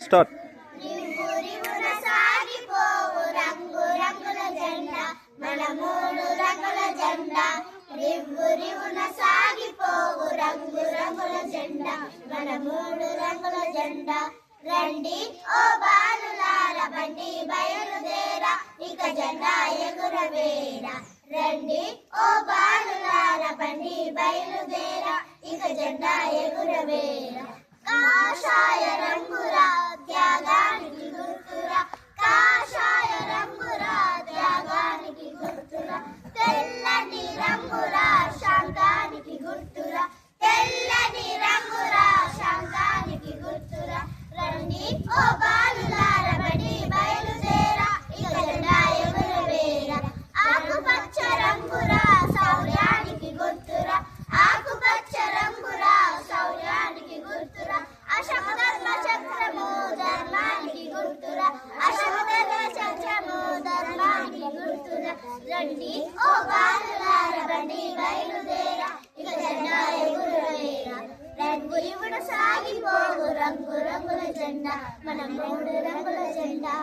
Start. రంగు రంగుల జెండా మన మూడు రంగుల జెండా రివ్వు రివ్వున సాగిపోవు రంగు రంగుల జెండా మన మూడు రంగుల జెండా రండి ఓ బాలులార బండి బయలుదేరా ఇక జెండా ఎగురవేరా రండి ఓ బాలులార బండి బయలుదేరా ఇక జెండా ఎగురవేరా కాషాయ రంగురా త్యాగానికి గుర్తురా కాషాయ రంగురా త్యాగానికి గుర్తురా తెల్లని రంగురా శాంతానికి గుర్తురా తెల్లని రంగురా శాంతానికి గుర్తురా రండి ఓ బాలులార బడి బయలుదేరా ఇక జెండా ఎగురవేరా ఆకుపచ్చ రంగురా శౌర్యానికి గుర్తురా ఆకుపచ్చ రంగురా శౌర్యానికి గుర్తురా అశోక ధర్మ చక్రము ధర్మానికి గుర్తురా అశోక ధర్మ చక్రము ధర్మానికి గుర్తురా రండి ఓ బాలులార బండి బయలుదేరా ఇక జెండా ఎగురవేరా రంగు ఇవుడు సాగిపోవు రంగు రంగుల జెండా మన మూడు రంగుల జెండా.